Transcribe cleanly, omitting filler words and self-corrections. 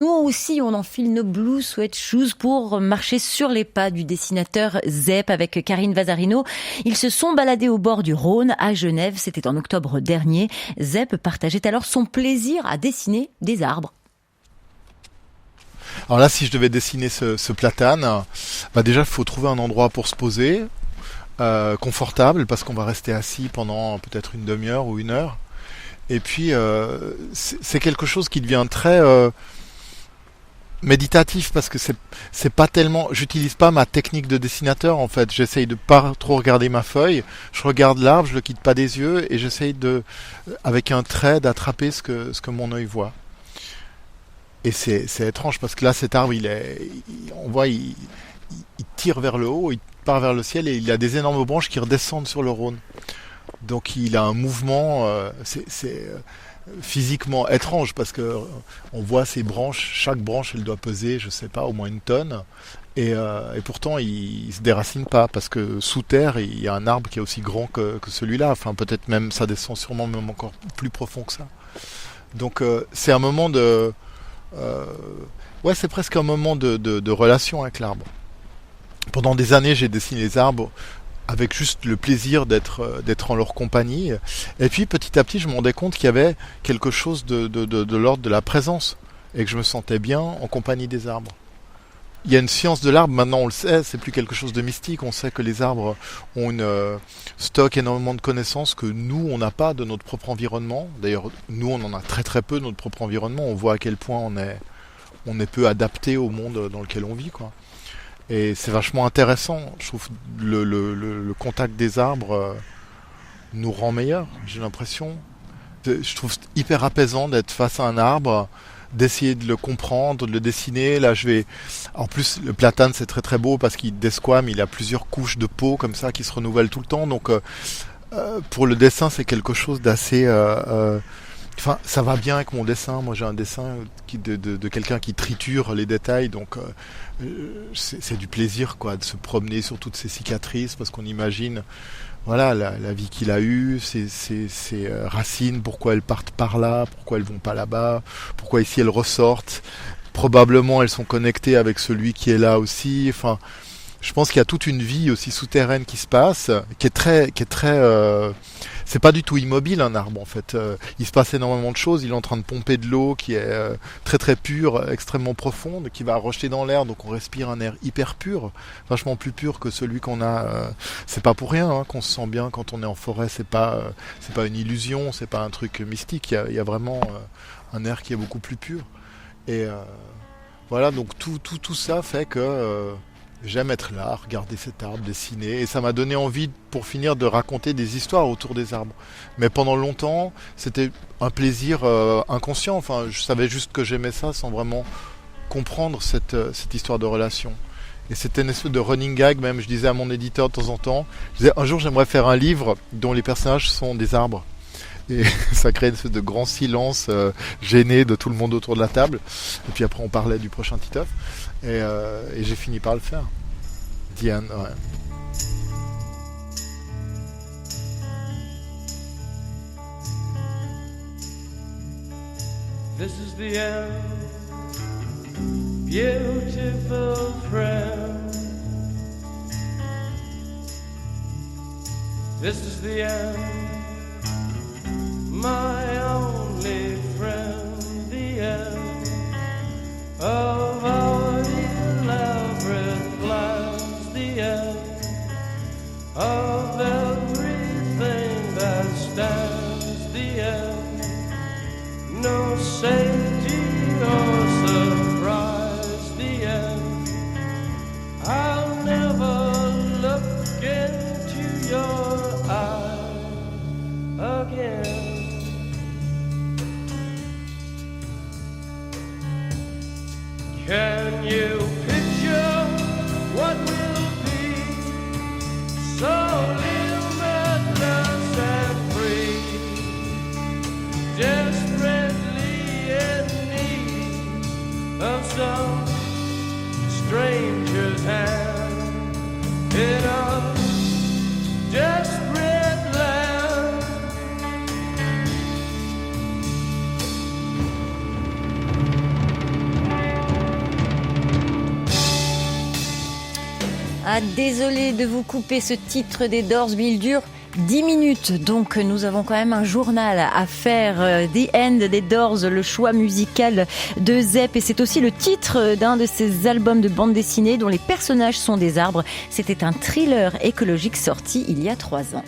Nous aussi, on enfile nos blue sweat shoes pour marcher sur les pas du dessinateur Zep avec Karine Vazarino. Ils se sont baladés au bord du Rhône à Genève. C'était en octobre dernier. Zep partageait alors son plaisir à dessiner des arbres. Alors là, si je devais dessiner ce platane, bah déjà, il faut trouver un endroit pour se poser, confortable, parce qu'on va rester assis pendant peut-être une demi-heure ou une heure. Et puis, c'est quelque chose qui devient très méditatif, parce que c'est pas tellement. J'utilise pas ma technique de dessinateur en fait. J'essaye de pas trop regarder ma feuille. Je regarde l'arbre, je le quitte pas des yeux, et j'essaye avec un trait, d'attraper ce que mon œil voit. Et c'est étrange parce que là, cet arbre, on voit, il tire vers le haut, il part vers le ciel, et il a des énormes branches qui redescendent sur le Rhône. Donc il a un mouvement, c'est physiquement étrange parce que on voit ces branches, chaque branche, elle doit peser, je sais pas, au moins une tonne. Et pourtant, il se déracine pas parce que sous terre, il y a un arbre qui est aussi grand que celui-là. Enfin, peut-être même, ça descend sûrement même encore plus profond que ça. Donc c'est un moment de euh, ouais, c'est presque un moment de relation avec l'arbre. Pendant des années, j'ai dessiné les arbres avec juste le plaisir d'être en leur compagnie. Et puis petit à petit, je me rendais compte qu'il y avait quelque chose de l'ordre de la présence et que je me sentais bien en compagnie des arbres. Il y a une science de l'arbre, maintenant on le sait, c'est plus quelque chose de mystique. On sait que les arbres ont stockent énormément de connaissances que nous, on n'a pas de notre propre environnement. D'ailleurs, nous, on en a très très peu de notre propre environnement. On voit à quel point on est peu adapté au monde dans lequel on vit, quoi. Et c'est vachement intéressant. Je trouve le contact des arbres nous rend meilleurs, j'ai l'impression. Je trouve hyper apaisant d'être face à un arbre, d'essayer de le comprendre, de le dessiner. Là, En plus, le platane, c'est très très beau parce qu'il desquame, il a plusieurs couches de peau comme ça qui se renouvellent tout le temps. Donc, pour le dessin, c'est quelque chose d'assez... Enfin, ça va bien avec mon dessin. Moi, j'ai un dessin de quelqu'un qui triture les détails, donc c'est du plaisir, quoi, de se promener sur toutes ces cicatrices, parce qu'on imagine, voilà, la vie qu'il a eue, ses racines, pourquoi elles partent par là, pourquoi elles vont pas là-bas, pourquoi ici elles ressortent. Probablement, elles sont connectées avec celui qui est là aussi. Enfin, je pense qu'il y a toute une vie aussi souterraine qui se passe, qui est très. C'est pas du tout immobile un arbre en fait. Il se passe énormément de choses. Il est en train de pomper de l'eau qui est très très pure, extrêmement profonde, qui va rejeter dans l'air. Donc on respire un air hyper pur, vachement plus pur que celui qu'on a. C'est pas pour rien qu'on se sent bien quand on est en forêt. C'est pas une illusion, c'est pas un truc mystique. Il y a vraiment un air qui est beaucoup plus pur. Et voilà, donc tout ça fait que j'aime être là, regarder cet arbre, dessiner, et ça m'a donné envie, pour finir, de raconter des histoires autour des arbres. Mais pendant longtemps, c'était un plaisir inconscient. Enfin, je savais juste que j'aimais ça sans vraiment comprendre cette histoire de relation. Et c'était une espèce de running gag même. Je disais à mon éditeur de temps en temps, je disais un jour j'aimerais faire un livre dont les personnages sont des arbres. Et ça crée une espèce de grand silence gêné de tout le monde autour de la table. Et puis après on parlait du prochain Titeuf. Et j'ai fini par le faire. Diane, ouais. This is the end, beautiful friend. This is the end, my only friend. The end of our elaborate plans. The end of everything that stands. The end, no safety or surprise. The end, I'll never look into your eyes again. Can you picture what will be so limitless and free? Desperately in need of some stranger's hand in a desperate land. Désolé de vous couper ce titre des Doors, mais il dure 10 minutes, donc nous avons quand même un journal à faire. The End des Doors, le choix musical de Zep, et c'est aussi le titre d'un de ces albums de bande dessinée dont les personnages sont des arbres. C'était un thriller écologique sorti il y a 3 ans.